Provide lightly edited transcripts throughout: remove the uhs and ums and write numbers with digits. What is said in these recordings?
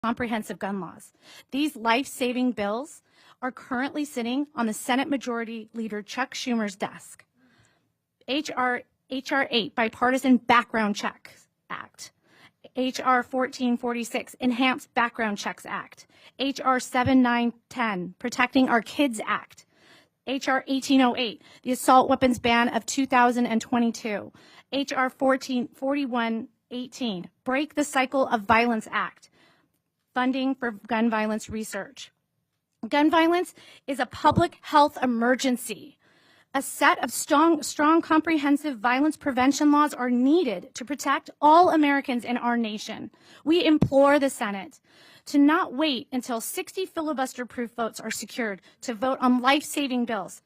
comprehensive gun laws. These life-saving bills are currently sitting on the Senate Majority Leader Chuck Schumer's desk. H.R. 8, Bipartisan Background Checks Act. H.R. 1446, Enhanced Background Checks Act. H.R. 7910, Protecting Our Kids Act. H.R. 1808, the Assault Weapons Ban of 2022. H.R. 4118, Break the Cycle of Violence Act. Funding for gun violence research. Gun violence is a public health emergency. A set of strong, comprehensive violence prevention laws are needed to protect all Americans in our nation. We implore the Senate to not wait until 60 filibuster-proof votes are secured to vote on life-saving bills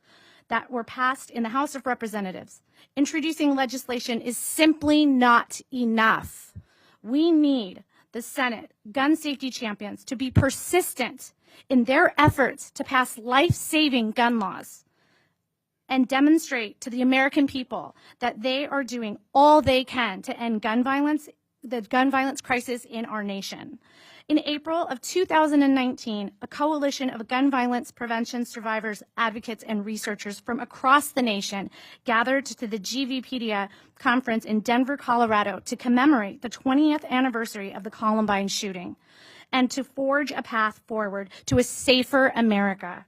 that were passed in the House of Representatives. Introducing legislation is simply not enough. We need the Senate gun safety champions to be persistent in their efforts to pass life-saving gun laws and demonstrate to the American people that they are doing all they can to end gun violence, the gun violence crisis in our nation. In April of 2019, a coalition of gun violence prevention survivors, advocates, and researchers from across the nation gathered to the GVpedia conference in Denver, Colorado to commemorate the 20th anniversary of the Columbine shooting and to forge a path forward to a safer America.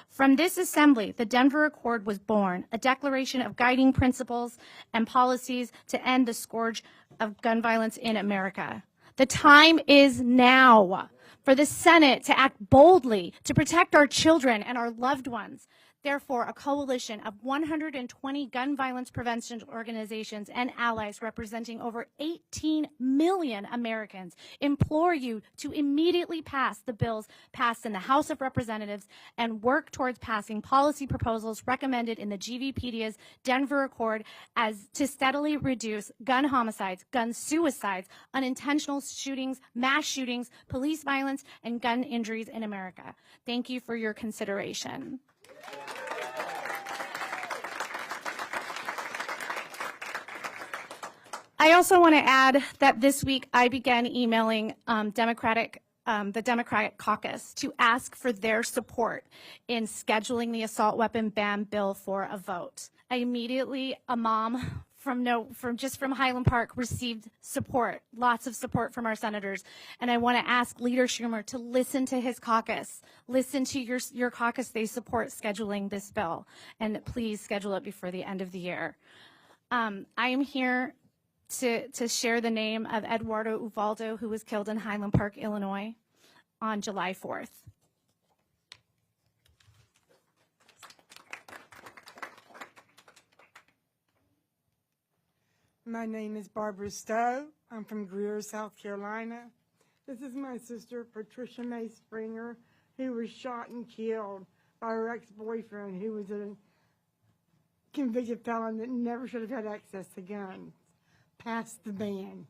From this assembly, the Denver Accord was born, a declaration of guiding principles and policies to end the scourge of gun violence in America. The time is now for the Senate to act boldly to protect our children and our loved ones. Therefore, a coalition of 120 gun violence prevention organizations and allies representing over 18 million Americans implore you to immediately pass the bills passed in the House of Representatives and work towards passing policy proposals recommended in the GVpedia's Denver Accord as to steadily reduce gun homicides, gun suicides, unintentional shootings, mass shootings, police violence, and gun injuries in America. Thank you for your consideration. I also want to add that this week I began emailing the Democratic Caucus to ask for their support in scheduling the assault weapon ban bill for a vote. I immediately, a mom from Highland Park, received support, lots of support from our senators, and I want to ask Leader Schumer to listen to his caucus, listen to your caucus. They support scheduling this bill, and please schedule it before the end of the year. I am here to share the name of Eduardo Uvaldo, who was killed in Highland Park, Illinois, on July 4th. My name is Barbara Stowe. I'm from Greer, South Carolina. This is my sister, Patricia May Springer, who was shot and killed by her ex-boyfriend, who was a convicted felon that never should have had access to guns. Pass the ban.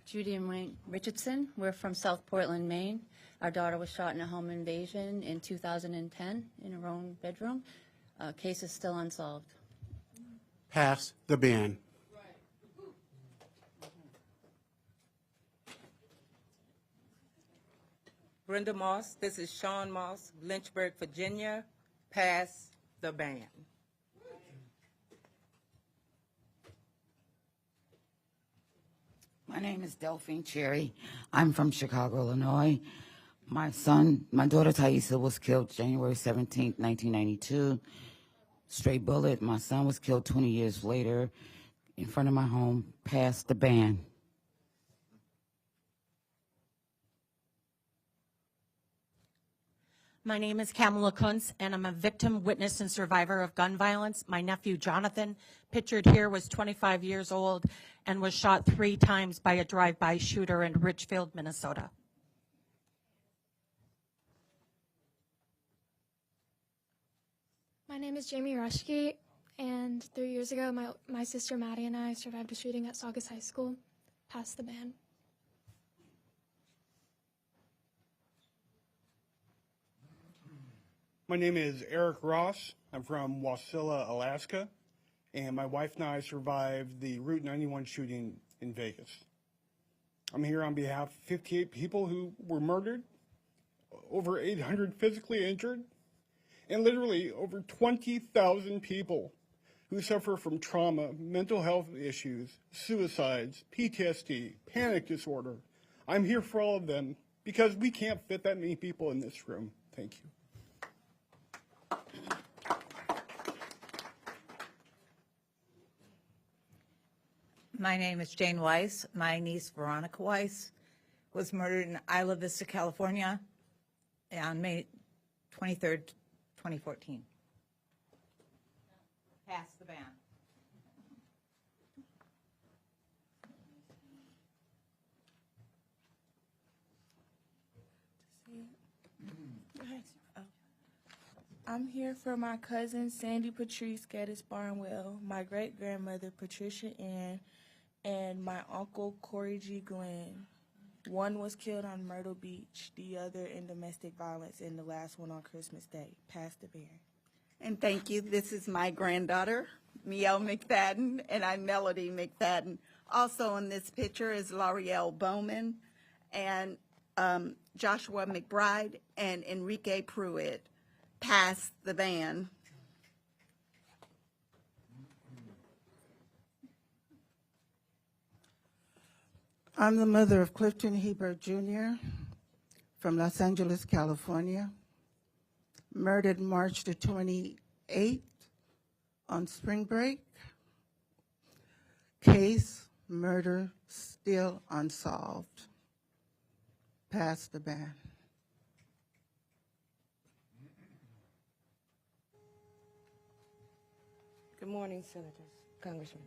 Judy and Wayne Richardson. We're from South Portland, Maine. Our daughter was shot in a home invasion in 2010 in her own bedroom. Case is still unsolved. Pass the ban. Brenda Moss. This is Sean Moss, Lynchburg, Virginia. Pass the ban. My name is Delphine Cherry. I'm from Chicago, Illinois. My daughter Thaisa was killed January 17th, 1992. Stray bullet. My son was killed 20 years later in front of my home. Pass the ban. My name is Kamala Kuntz, and I'm a victim, witness, and survivor of gun violence. My nephew, Jonathan, pictured here, was 25 years old and was shot 3 times by a drive-by shooter in Richfield, Minnesota. My name is Jamie Rushke, and 3 years ago, my sister Maddie and I survived a shooting at Saugus High School. Pass the ban. My name is Eric Ross. I'm from Wasilla, Alaska, and my wife and I survived the Route 91 shooting in Vegas. I'm here on behalf of 58 people who were murdered, over 800 physically injured, and literally over 20,000 people who suffer from trauma, mental health issues, suicides, PTSD, panic disorder. I'm here for all of them because we can't fit that many people in this room. Thank you. My name is Jane Weiss. My niece, Veronica Weiss, was murdered in Isla Vista, California on May 23rd, 2014. Pass the ban. I'm here for my cousin Sandy Patrice Geddes Barnwell, my great-grandmother Patricia Ann, and my uncle Corey G. Glenn. One was killed on Myrtle Beach, the other in domestic violence, and the last one on Christmas Day. Pass the beer. And thank you. This is my granddaughter, Mielle McFadden, and I'm Melody McFadden. Also in this picture is L'Oreal Bowman and Joshua McBride and Enrique Pruitt. Pass the ban. I'm the mother of Clifton Hebert Jr. from Los Angeles, California, murdered March the 28th on spring break. Case, murder, still unsolved. Pass the ban. Good morning, Senators, Congressmen.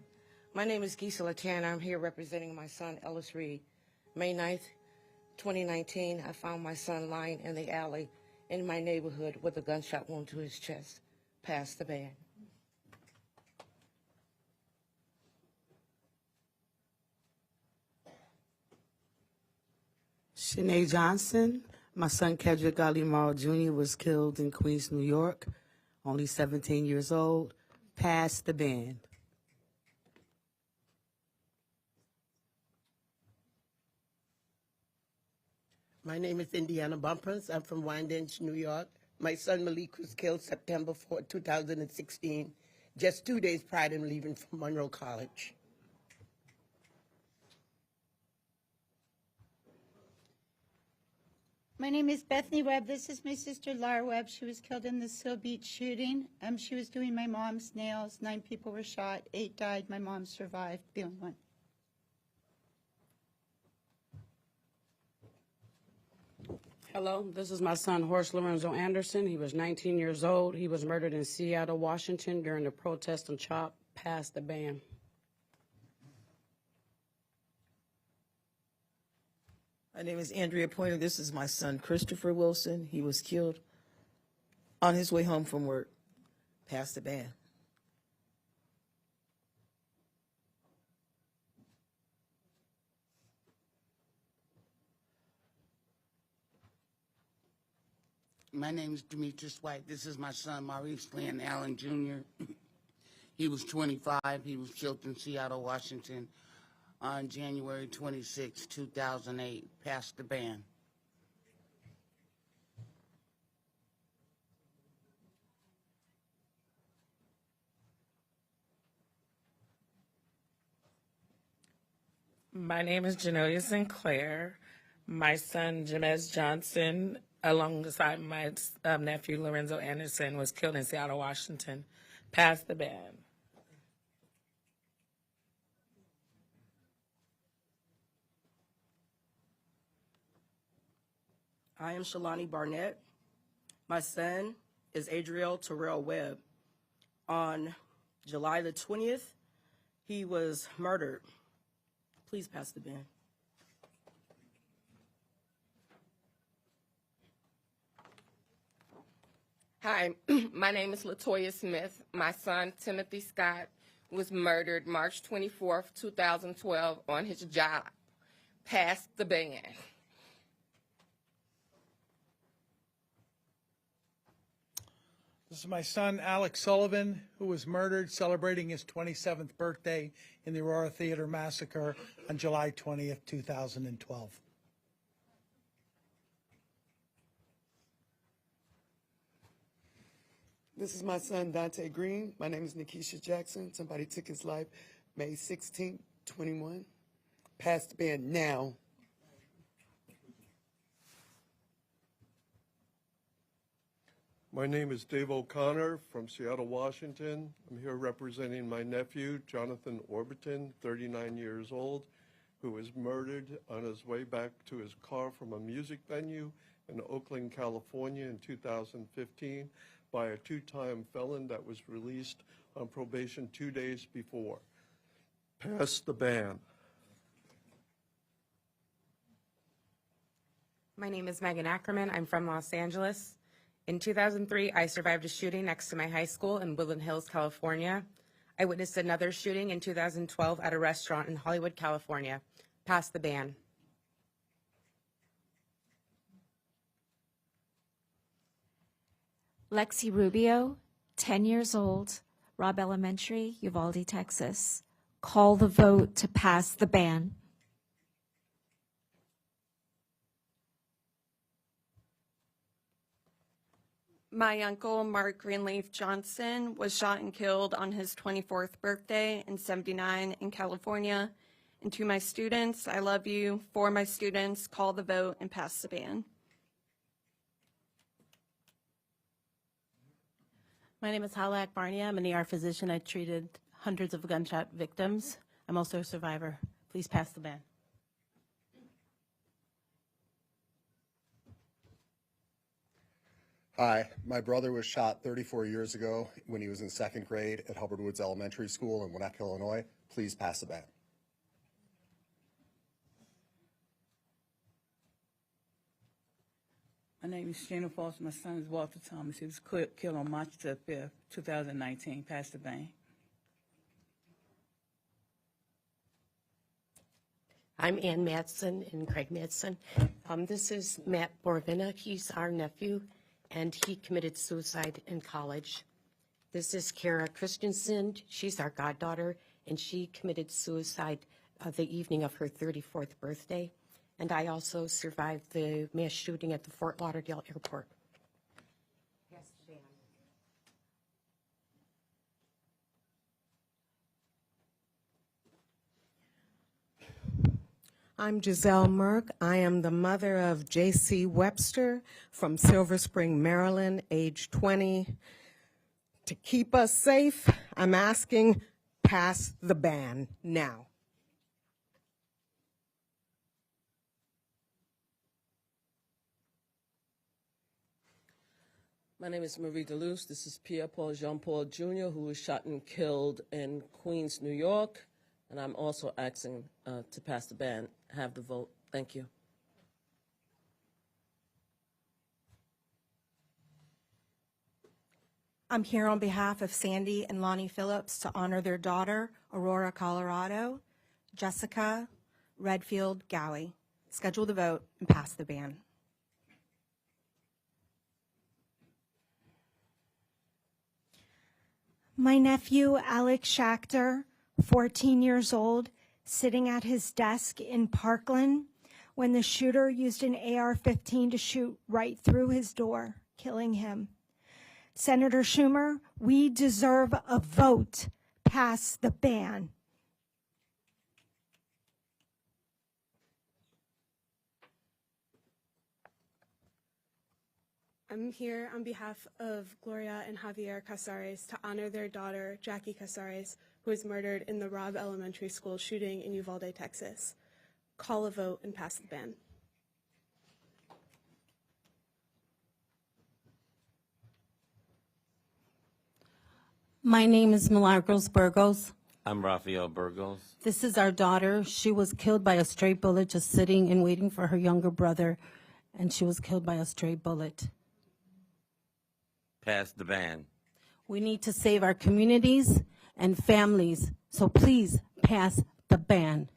My name is Gisela Tanner. I'm here representing my son, Ellis Reed. May 9th, 2019, I found my son lying in the alley in my neighborhood with a gunshot wound to his chest. Pass the ban. Shanae Johnson. My son, Kedrick Galimaro Jr., was killed in Queens, New York, only 17 years old. Pass the ban. My name is Indiana Bumpers. I'm from Wyandanch, New York. My son Malik was killed September 4, 2016, just 2 days prior to leaving from Monroe College. My name is Bethany Webb. This is my sister Laura Webb. She was killed in the Seal Beach shooting. She was doing my mom's nails. 9 people were shot. 8 died. My mom survived, the only one. Hello, this is my son, Horace Lorenzo Anderson. He was 19 years old. He was murdered in Seattle, Washington during the protest on CHOP. Pass the ban. My name is Andrea Pointer. This is my son, Christopher Wilson. He was killed on his way home from work. Pass the ban. My name is Demetrius White. This is my son, Maurice Glenn Allen Jr. He was 25. He was killed in Seattle, Washington on January 26, 2008. Pass the ban. My name is Janelia Sinclair. My son, Jamez Johnson, alongside my nephew, Lorenzo Anderson, was killed in Seattle, Washington. Pass the ban. I am Shalani Barnett. My son is Adriel Terrell Webb. On July the 20th, he was murdered. Please pass the ban. Hi, my name is Latoya Smith. My son, Timothy Scott, was murdered March 24th, 2012 on his job. Pass the ban. This is my son, Alex Sullivan, who was murdered celebrating his 27th birthday in the Aurora Theater Massacre on July 20th, 2012. This is my son, Dante Green. My name is Nikisha Jackson. Somebody took his life May 16, 21. Pass the band now. My name is Dave O'Connor from Seattle, Washington. I'm here representing my nephew, Jonathan Orbiton, 39 years old, who was murdered on his way back to his car from a music venue in Oakland, California in 2015 by a two-time felon that was released on probation 2 days before. Pass the ban. My name is Megan Ackerman. I'm from Los Angeles. In 2003, I survived a shooting next to my high school in Woodland Hills, California. I witnessed another shooting in 2012 at a restaurant in Hollywood, California. Pass the ban. Lexi Rubio, 10 years old, Robb Elementary, Uvalde, Texas. Call the vote to pass the ban. My uncle, Mark Greenleaf Johnson, was shot and killed on his 24th birthday in '79 in California. And to my students, I love you. For my students, call the vote and pass the ban. My name is Hala Akbarnia. I'm an ER physician. I treated hundreds of gunshot victims. I'm also a survivor. Please pass the ban. Hi, my brother was shot 34 years ago when he was in second grade at Hubbard Woods Elementary School in Winnetka, Illinois. Please pass the ban. My name is Gina Foster. My son is Walter Thomas. He was killed on March the 5th, 2019. Pass the ban. I'm Ann Madsen and Craig Madsen. This is Matt Borvina. He's our nephew, and he committed suicide in college. This is Kara Christensen. She's our goddaughter, and she committed suicide the evening of her 34th birthday. And I also survived the mass shooting at the Fort Lauderdale airport. I'm Giselle Merck. I am the mother of J.C. Webster from Silver Spring, Maryland, age 20. To keep us safe, I'm asking, pass the ban now. My name is Marie Deleuze. This is Pierre-Paul Jean-Paul Jr., who was shot and killed in Queens, New York. And I'm also asking to pass the ban. Have the vote. Thank you. I'm here on behalf of Sandy and Lonnie Phillips to honor their daughter, Aurora, Colorado, Jessica Redfield Gowie. Schedule the vote and pass the ban. My nephew, Alex Schachter, 14 years old, sitting at his desk in Parkland when the shooter used an AR-15 to shoot right through his door, killing him. Senator Schumer, we deserve a vote. Pass the ban. I'm here on behalf of Gloria and Javier Casares to honor their daughter, Jackie Casares, who was murdered in the Robb Elementary School shooting in Uvalde, Texas. Call a vote and pass the ban. My name is Milagros Burgos. I'm Rafael Burgos. This is our daughter. She was killed by a stray bullet just sitting and waiting for her younger brother, and she was killed by a stray bullet. Pass the ban. We need to save our communities and families, so please pass the ban.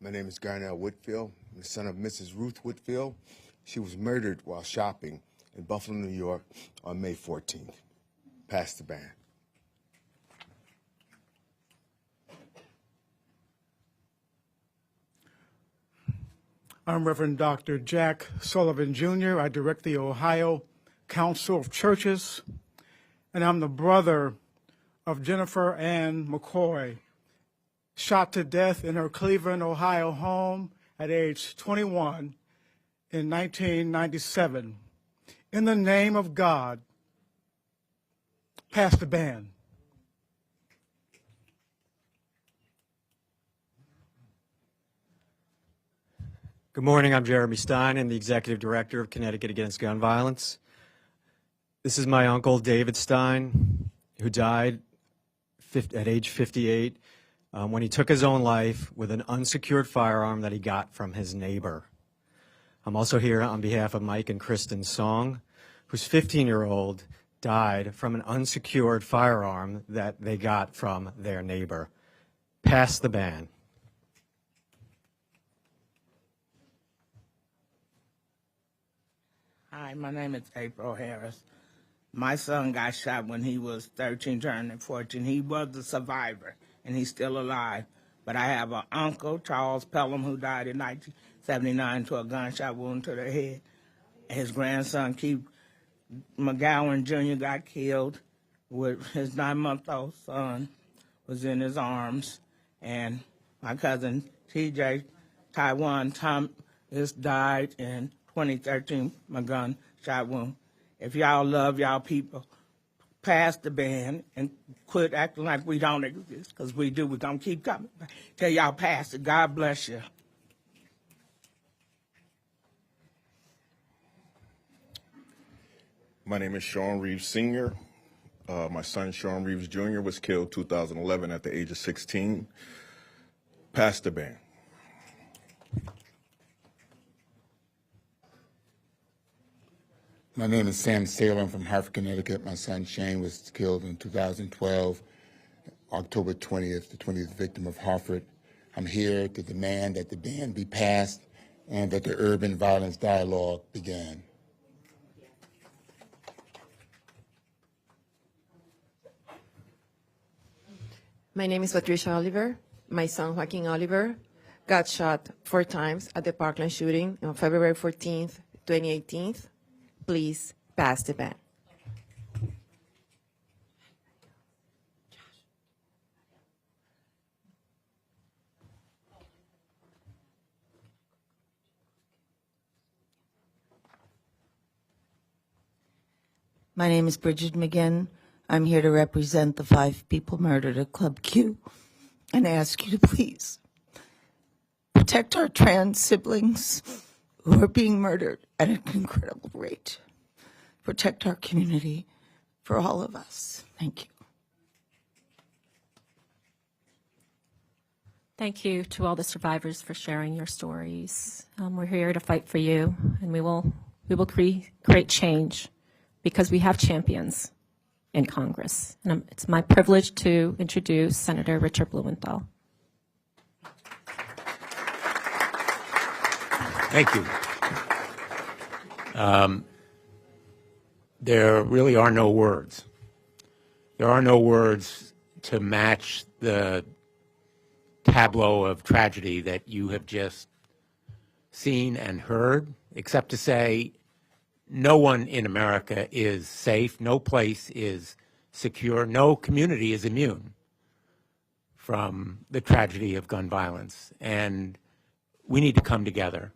My name is Garnell Whitfield. I'm the son of Mrs. Ruth Whitfield. She was murdered while shopping in Buffalo, New York on May 14th. Pass the band. I'm Reverend Dr. Jack Sullivan Jr. I direct the Ohio Council of Churches, and I'm the brother of Jennifer Ann McCoy, shot to death in her Cleveland, Ohio home at age 21 in 1997. In the name of God, pass the band. Good morning, I'm Jeremy Stein. I'm the Executive Director of Connecticut Against Gun Violence. This is my uncle, David Stein, who died at age 58 when he took his own life with an unsecured firearm that he got from his neighbor. I'm also here on behalf of Mike and Kristen Song, whose 15-year-old died from an unsecured firearm that they got from their neighbor. Pass the band. Hi, my name is April Harris. My son got shot when he was 13, turning 14. He was a survivor, and he's still alive. But I have an uncle, Charles Pelham, who died in 1979 to a gunshot wound to the head. His grandson, Keith McGowan Jr., got killed with his 9-month-old son was in his arms. And my cousin, TJ Taiwan Thomas, died in 2013, my gunshot wound. If y'all love y'all people, pass the band and quit acting like we don't exist, because we do. We're going to keep coming till y'all pass it. God bless you. My name is Sean Reeves Sr. My son, Sean Reeves Jr., was killed 2011 at the age of 16. Pass the band. My name is Sam Salem from Hartford, Connecticut. My son Shane was killed in 2012, October 20th, the 20th victim of Hartford. I'm here to demand that the ban be passed and that the urban violence dialogue begin. My name is Patricia Oliver. My son Joaquin Oliver got shot 4 times at the Parkland shooting on February 14th, 2018. Please pass the ban. My name is Bridget McGinn. I'm here to represent the 5 people murdered at Club Q and ask you to please protect our trans siblings who are being murdered at an incredible rate. Protect our community for all of us. Thank you. Thank you to all the survivors for sharing your stories. We're here to fight for you, and we will create change because we have champions in Congress. And it's my privilege to introduce Senator Richard Blumenthal. Thank you. There really are no words. There are no words to match the tableau of tragedy that you have just seen and heard, except to say no one in America is safe, no place is secure, no community is immune from the tragedy of gun violence. And we need to come together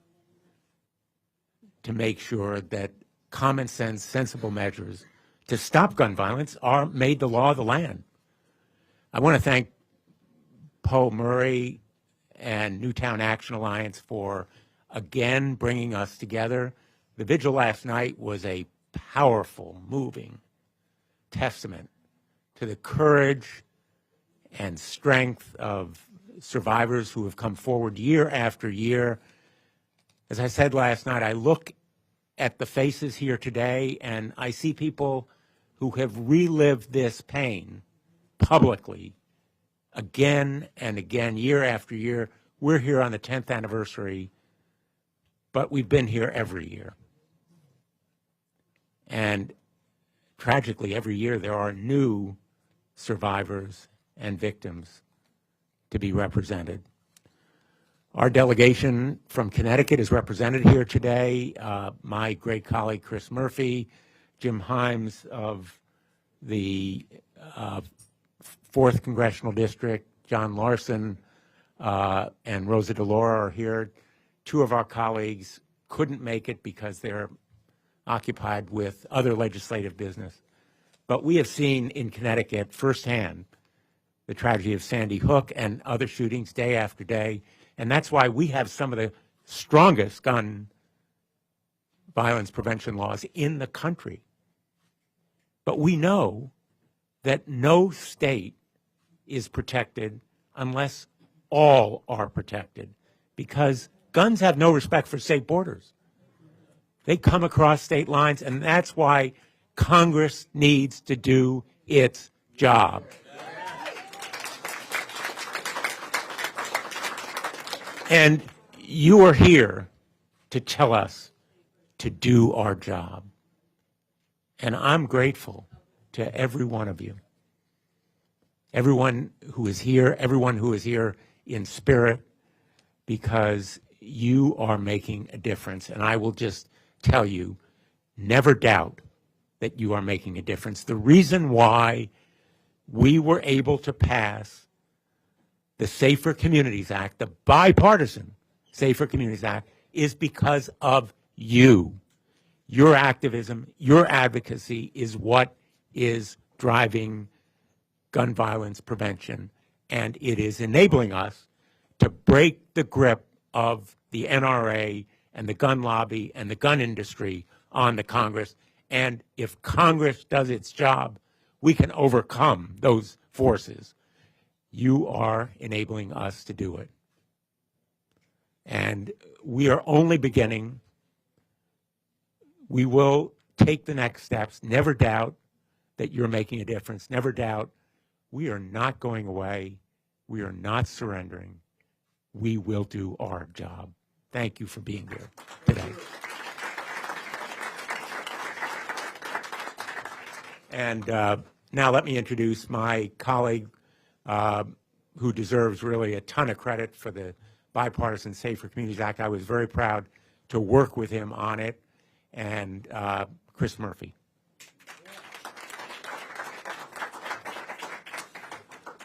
to make sure that common sense, sensible measures to stop gun violence are made the law of the land. I want to thank Poe Murray and Newtown Action Alliance for again bringing us together. The vigil last night was a powerful, moving testament to the courage and strength of survivors who have come forward year after year. As I said last night, I look at the faces here today and I see people who have relived this pain publicly again and again, year after year, we're here on the 10th anniversary, but we've been here every year. And tragically, every year there are new survivors and victims to be represented. Our delegation from Connecticut is represented here today. My great colleague Chris Murphy, Jim Himes of the 4th Congressional District, John Larson, and Rosa DeLaura are here. Two of our colleagues couldn't make it because they're occupied with other legislative business. But we have seen in Connecticut firsthand the tragedy of Sandy Hook and other shootings day after day. And that's why we have some of the strongest gun violence prevention laws in the country. But we know that no state is protected unless all are protected, because guns have no respect for state borders. They come across state lines, and that's why Congress needs to do its job. And you are here to tell us to do our job. And I'm grateful to every one of you. Everyone who is here in spirit, because you are making a difference. And I will just tell you, never doubt that you are making a difference. The reason why we were able to pass the Safer Communities Act, the bipartisan Safer Communities Act, is because of you. Your activism, your advocacy is what is driving gun violence prevention, and it is enabling us to break the grip of the NRA and the gun lobby and the gun industry on the Congress. And if Congress does its job, we can overcome those forces. You are enabling us to do it. And we are only beginning. We will take the next steps. Never doubt that you're making a difference. Never doubt we are not going away. We are not surrendering. We will do our job. Thank you for being here today. And now let me introduce my colleague who deserves really a ton of credit for the Bipartisan Safer Communities Act. I was very proud to work with him on it, and Chris Murphy.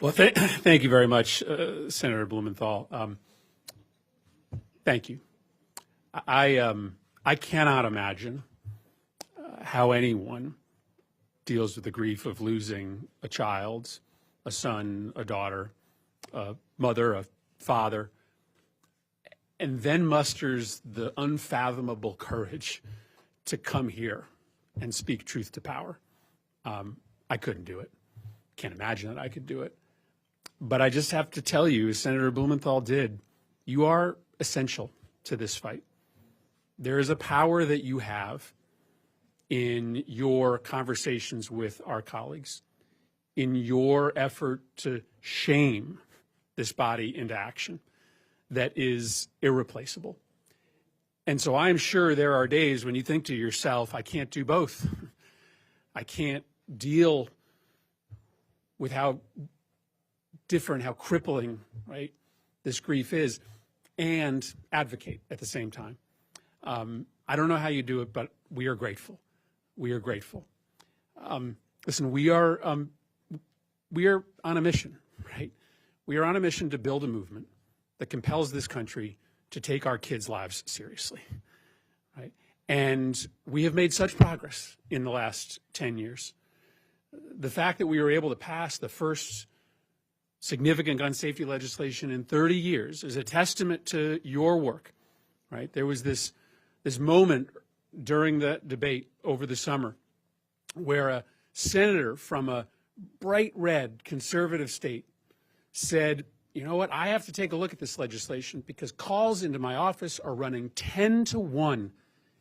Well, thank you very much, Senator Blumenthal. Thank you. I cannot imagine how anyone deals with the grief of losing a child, a son, a daughter, a mother, a father, and then musters the unfathomable courage to come here and speak truth to power. I couldn't do it. Can't imagine that I could do it. But I just have to tell you, as Senator Blumenthal did, you are essential to this fight. There is a power that you have in your conversations with our colleagues, in your effort to shame this body into action, that is irreplaceable. And so I'm sure there are days when you think to yourself, I can't do both. I can't deal with how different, how crippling, right, this grief is, and advocate at the same time. I don't know how you do it, but we are grateful. We are grateful. Listen, we are on a mission, right? We are on a mission to build a movement that compels this country to take our kids' lives seriously, right? And we have made such progress in the last 10 years. The fact that we were able to pass the first significant gun safety legislation in 30 years is a testament to your work, right? There was this moment during the debate over the summer where a senator from a bright red conservative state said, you know what, I have to take a look at this legislation because calls into my office are running 10-1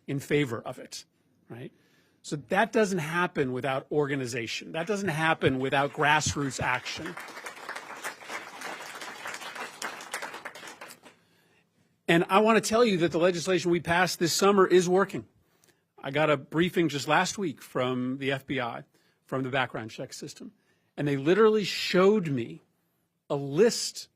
in favor of it, right? So that doesn't happen without organization. That doesn't happen without grassroots action. And I want to tell you that the legislation we passed this summer is working. I got a briefing just last week from the FBI, from the background check system, and they literally showed me a list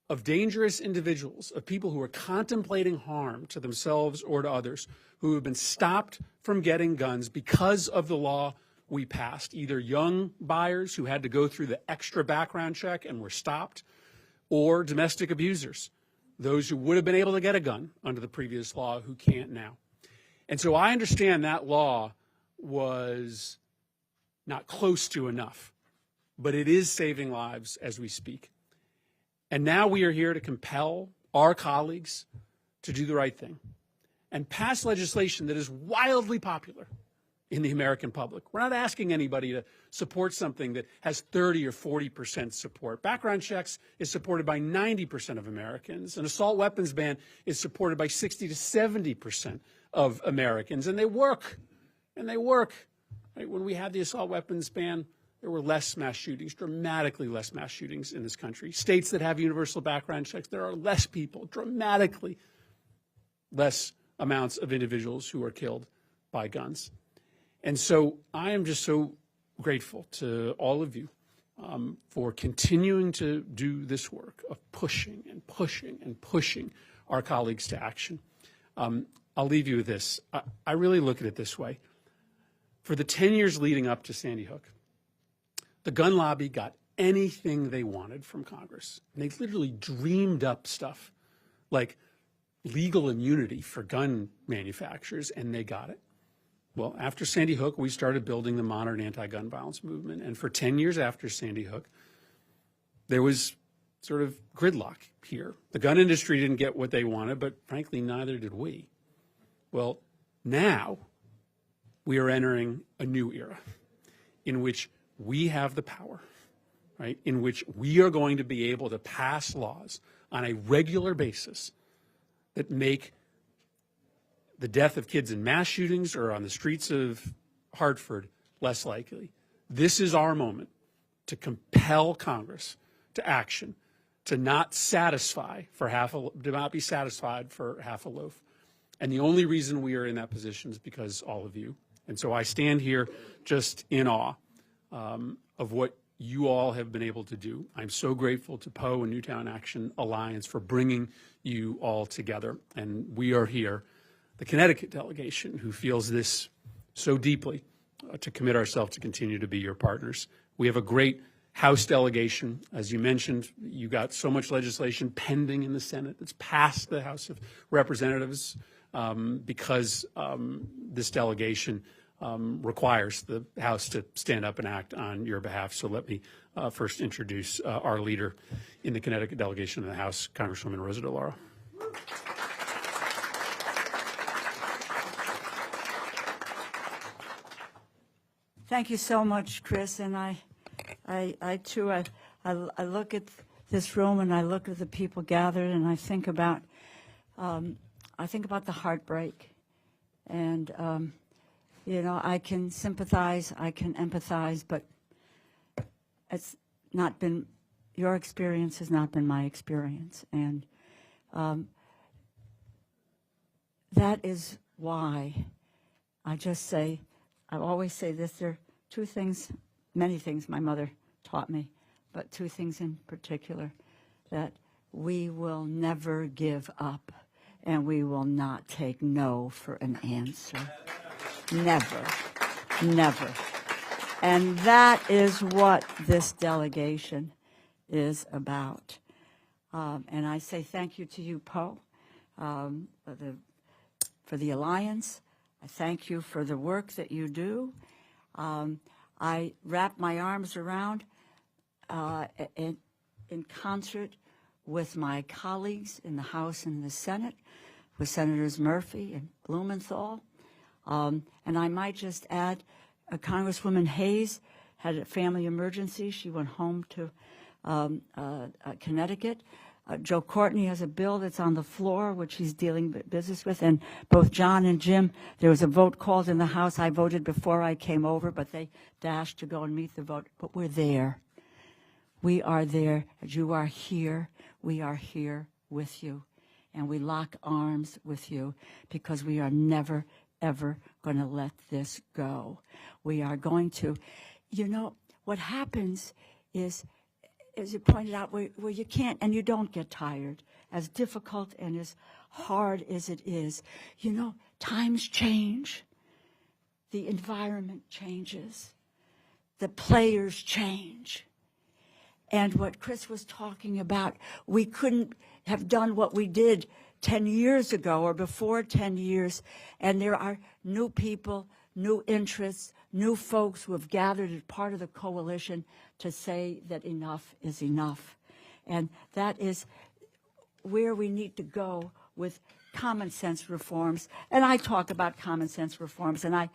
of dangerous individuals, of people who are contemplating harm to themselves or to others, who have been stopped from getting guns because of the law we passed, either young buyers who had to go through the extra background check and were stopped, or domestic abusers, those who would have been able to get a gun under the previous law who can't now. And so I understand that law was not close to enough, but it is saving lives as we speak. And now we are here to compel our colleagues to do the right thing and pass legislation that is wildly popular in the American public. We're not asking anybody to support something that has 30 or 40% support. Background checks is supported by 90% of Americans. An assault weapons ban is supported by 60 to 70% of Americans. And they work. And they work. Right? When we had the assault weapons ban, there were less mass shootings, dramatically less mass shootings in this country. States that have universal background checks, there are less people, dramatically less amounts of individuals who are killed by guns. And so I am just so grateful to all of you for continuing to do this work of pushing and pushing and pushing our colleagues to action. I'll leave you with this. I really look at it this way. For the 10 years leading up to Sandy Hook, the gun lobby got anything they wanted from Congress. And they literally dreamed up stuff like legal immunity for gun manufacturers, and they got it. Well, after Sandy Hook, we started building the modern anti-gun violence movement. And for 10 years after Sandy Hook, there was sort of gridlock here. The gun industry didn't get what they wanted, but frankly, neither did we. Well, now we are entering a new era in which we have the power, right, in which we are going to be able to pass laws on a regular basis that make the death of kids in mass shootings or on the streets of Hartford less likely. This is our moment to compel Congress to action, to not be satisfied for half a loaf. And the only reason we are in that position is because all of you. And so I stand here just in awe of what you all have been able to do. I'm so grateful to Poe and Newtown Action Alliance for bringing you all together. And we are here, the Connecticut delegation, who feels this so deeply, to commit ourselves to continue to be your partners. We have a great House delegation. As you mentioned, you got so much legislation pending in the Senate that's passed the House of Representatives because this delegation requires the House to stand up and act on your behalf. So let me first introduce our leader in the Connecticut delegation in the House, Congresswoman Rosa DeLauro. Thank you so much, Chris. And I too, I look at this room and I look at the people gathered and I think about the heartbreak. And you know, I can sympathize, I can empathize, but it's not been, your experience has not been my experience. And that is why I just say, I always say this, there are two things, many things my mother taught me, but two things in particular, that we will never give up and we will not take no for an answer. Never, never. And that is what this delegation is about. And I say thank you to you, Poe, for the alliance. I thank you for the work that you do. I wrap my arms around in concert with my colleagues in the House and the Senate, with Senators Murphy and Blumenthal. And I might just add, Congresswoman Hayes had a family emergency. She went home to Connecticut. Joe Courtney has a bill that's on the floor, which he's dealing business with. And both John and Jim, there was a vote called in the House. I voted before I came over, but they dashed to go and meet the vote. But we're there. We are there. You are here. We are here with you. and we lock arms with you, because we are never, ever going to let this go. We are going to, what happens is, as you pointed out, where you can't and you don't get tired, as difficult and as hard as it is, times change. The environment changes. The players change. And what Chris was talking about, we couldn't have done what we did 10 years ago or before 10 years. And there are new people, new interests, new folks who have gathered as part of the coalition to say that enough is enough. And that is where we need to go with common sense reforms. And I talk about common sense reforms. And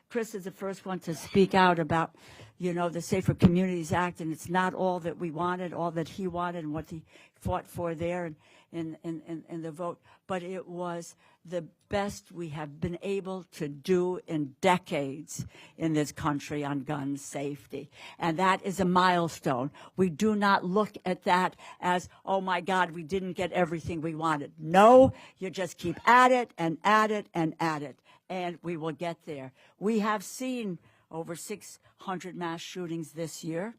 Chris is the first one to speak out about, the Safer Communities Act. And it's not all that we wanted, all that he wanted and what he fought for there in the vote. But it was the best we have been able to do in decades in this country on gun safety. And that is a milestone. We do not look at that as, oh my God, we didn't get everything we wanted. No, you just keep at it and at it and at it, and we will get there. We have seen over 600 mass shootings this year,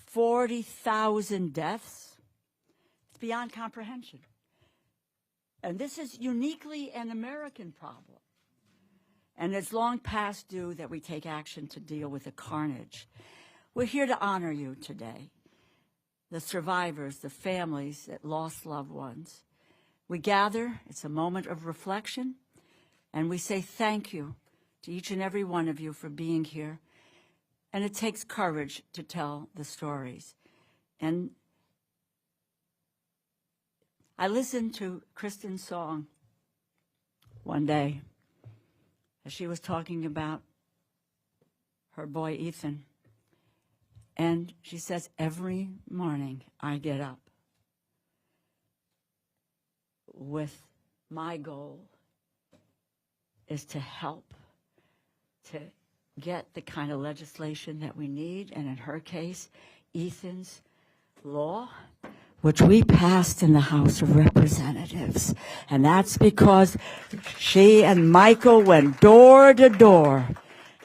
40,000 deaths. It's beyond comprehension. And this is uniquely an American problem. And it's long past due that we take action to deal with the carnage. We're here to honor you today, the survivors, the families that lost loved ones. We gather, it's a moment of reflection, and we say thank you to each and every one of you for being here. And it takes courage to tell the stories. And I listened to Kristen's song one day as she was talking about her boy Ethan. And she says, every morning I get up with my goal is to help to get the kind of legislation that we need. And in her case, Ethan's law, which we passed in the House of Representatives. And that's because she and Michael went door to door,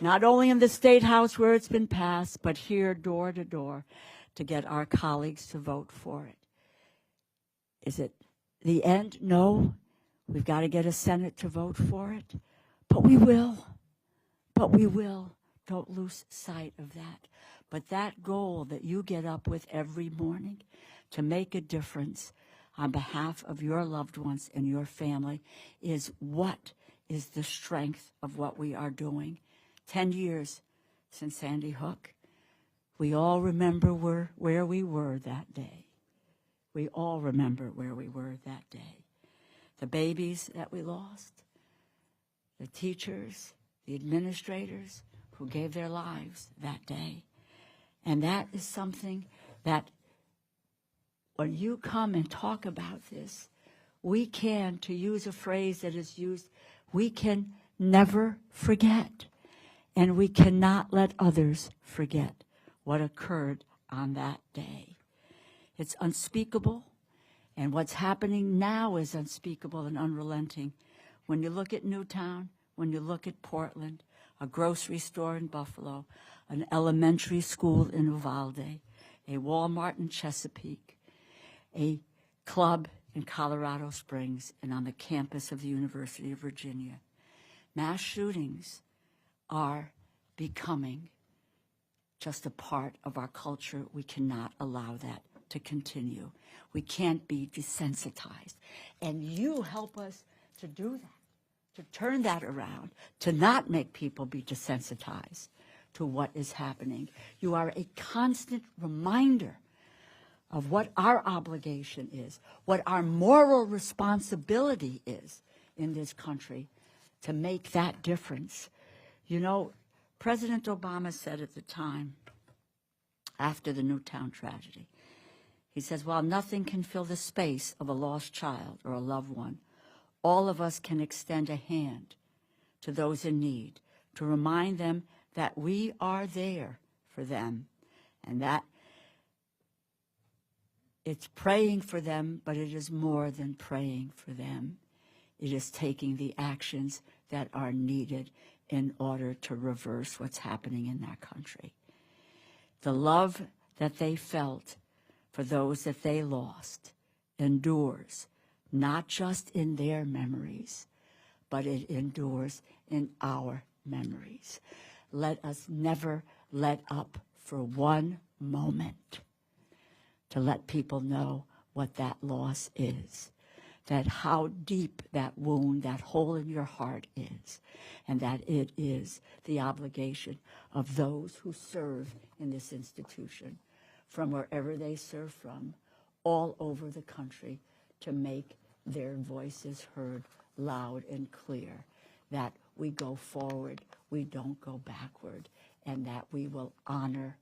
not only in the State House where it's been passed, but here door to door to get our colleagues to vote for it. Is it the end? No. We've got to get a Senate to vote for it. But we will. But we will. Don't lose sight of that. But that goal that you get up with every morning to make a difference on behalf of your loved ones and your family is what is the strength of what we are doing. 10 years since Sandy Hook. We all remember where we were that day. We all remember where we were that day. The babies that we lost, the teachers, the administrators who gave their lives that day. And that is something that when you come and talk about this, we can, to use a phrase that is used, we can never forget. And we cannot let others forget what occurred on that day. It's unspeakable, and what's happening now is unspeakable and unrelenting. When you look at Newtown, when you look at Portland, a grocery store in Buffalo, an elementary school in Uvalde, a Walmart in Chesapeake, a club in Colorado Springs, and on the campus of the University of Virginia. Mass shootings are becoming just a part of our culture. We cannot allow that to continue. We can't be desensitized. And you help us to do that, to turn that around, to not make people be desensitized to what is happening. You are a constant reminder of what our obligation is, what our moral responsibility is in this country to make that difference. You know, President Obama said at the time, after the Newtown tragedy, he says, while nothing can fill the space of a lost child or a loved one, all of us can extend a hand to those in need to remind them that we are there for them, and that It's praying for them, but it is more than praying for them. It is taking the actions that are needed in order to reverse what's happening in that country. The love that they felt for those that they lost endures, not just in their memories, but it endures in our memories. Let us never let up for one moment to let people know what that loss is, that how deep that wound, that hole in your heart is, and that it is the obligation of those who serve in this institution, from wherever they serve from, all over the country, to make their voices heard loud and clear, that we go forward, we don't go backward, and that we will honor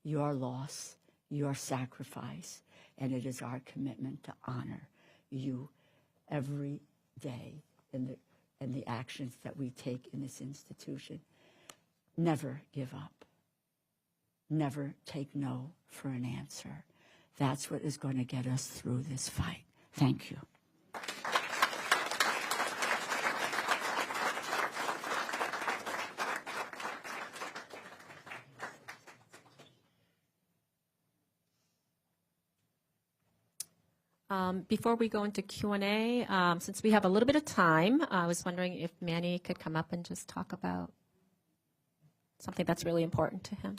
your loss, your sacrifice, and it is our commitment to honor you every day in the actions that we take in this institution. Never give up. Never take no for an answer. That's what is going to get us through this fight. Thank you. Before we go into Q&A, since we have a little bit of time, I was wondering if Manny could come up and just talk about something that's really important to him.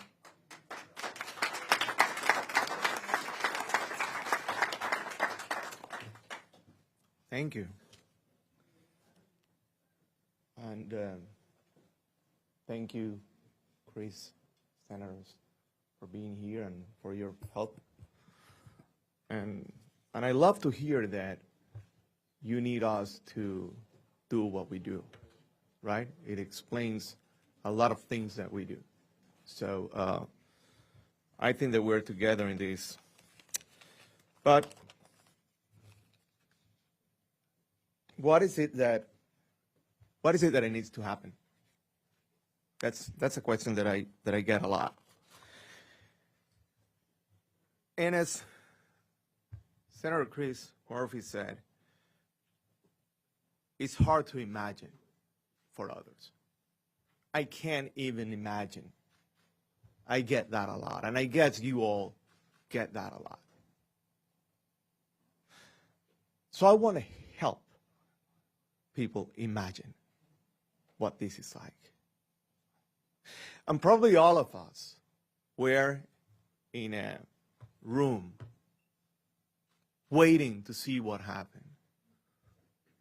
Thank you. And thank you, Chris, senators, for being here and for your help. And I love to hear that you need us to do what we do, right? It explains a lot of things that we do. So I think that we're together in this. But what is it that needs to happen? That's a question that I get a lot. And as Senator Chris Murphy said, it's hard to imagine for others. I can't even imagine. I get that a lot, and I guess you all get that a lot. So I want to help people imagine what this is like. And probably all of us were in a room waiting to see what happened.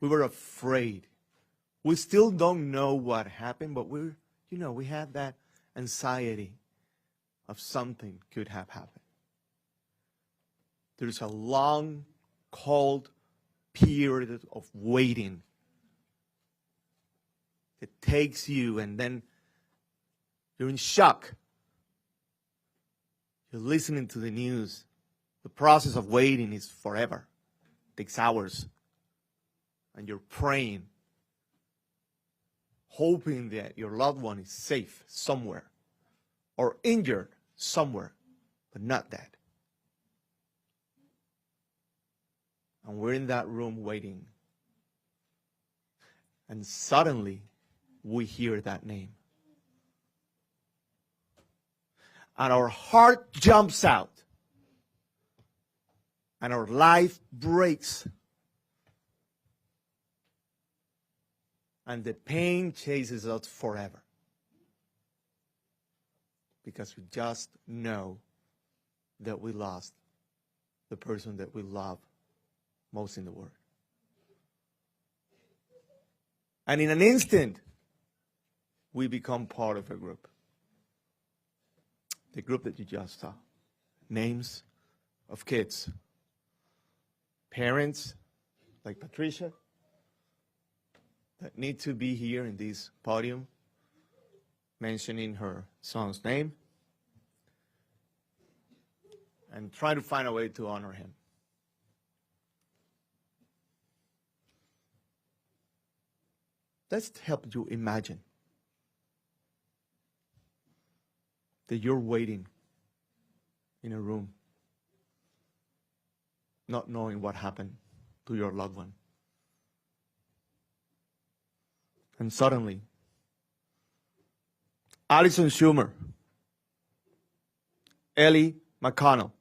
We were afraid. We still don't know what happened, but we had that anxiety of something could have happened. There's a long, cold period of waiting. It takes you, and then you're in shock. You're listening to the news. The process of waiting is forever. It takes hours. And you're praying, hoping that your loved one is safe somewhere or injured somewhere, but not dead. And we're in that room waiting. And suddenly, we hear that name. And our heart jumps out. And our life breaks. And the pain chases us forever. Because we just know that we lost the person that we love most in the world. And in an instant, we become part of a group. The group that you just saw. Names of kids. Parents like Patricia that need to be here in this podium mentioning her son's name and try to find a way to honor him. Let's help you imagine that you're waiting in a room not knowing what happened to your loved one. And suddenly, Alison Schumer, Ellie McConnell,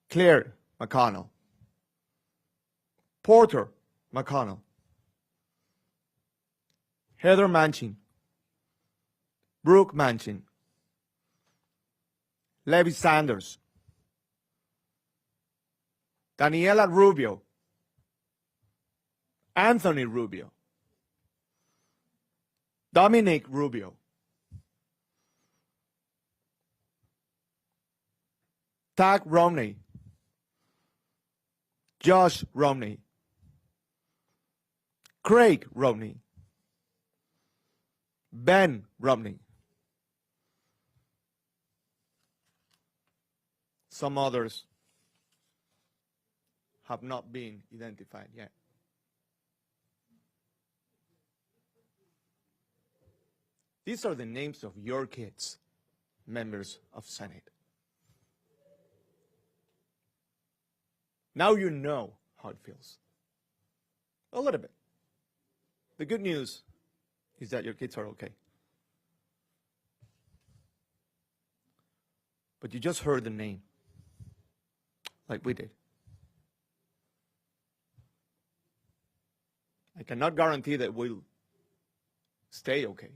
Claire McConnell, Porter McConnell, Heather Manchin, Brooke Manchin, Levi Sanders, Daniela Rubio, Anthony Rubio, Dominic Rubio, Tag Romney, Josh Romney, Craig Romney, Ben Romney. Some others have not been identified yet. These are the names of your kids, members of Senate. Now you know how it feels. A little bit. The good news is that your kids are okay. But you just heard the name, like we did. I cannot guarantee that we'll stay okay.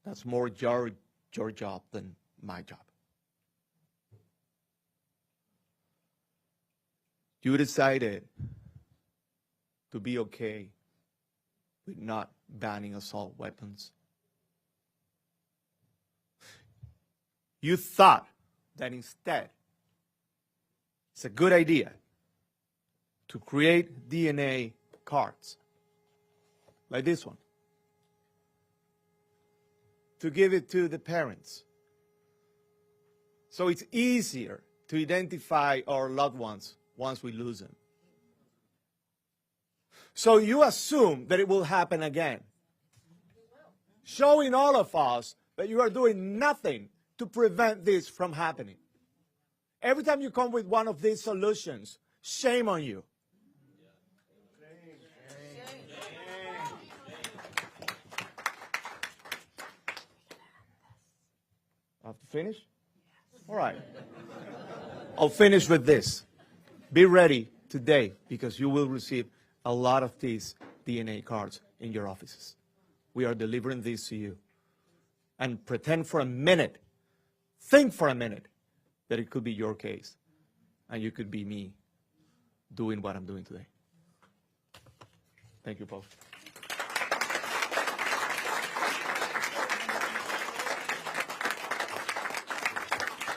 That's more your job than my job. You decided to be okay with not banning assault weapons. You thought that instead it's a good idea to create DNA cards like this one, to give it to the parents so it's easier to identify our loved ones once we lose them. So you assume that it will happen again, showing all of us that you are doing nothing to prevent this from happening. Every time you come with one of these solutions, shame on you. I have to finish? All right. I'll finish with this. Be ready today because you will receive a lot of these DNA cards in your offices. We are delivering these to you. And pretend for a minute, think for a minute, that it could be your case and you could be me doing what I'm doing today. Thank you, Paul.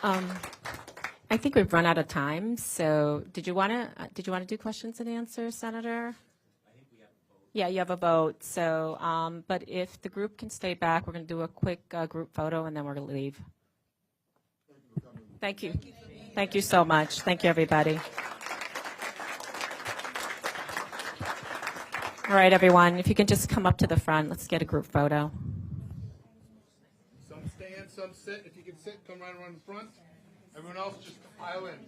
I think we've run out of time. So, did you want to do questions and answers, Senator? I think we have a vote. Yeah, you have a vote. So, but if the group can stay back, we're going to do a quick group photo, and then we're going to leave. Thank you. Thank you so much. Thank you, everybody. All right, everyone. If you can just come up to the front, let's get a group photo. Some stand, some sit. If you can sit, come right around the front. Everyone else just pile in.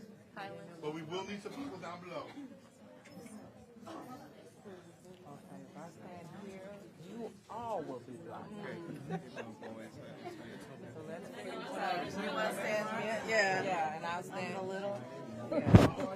But we will need some people down below. You all will be blocked. Yeah, and I'll stand a little. Yeah.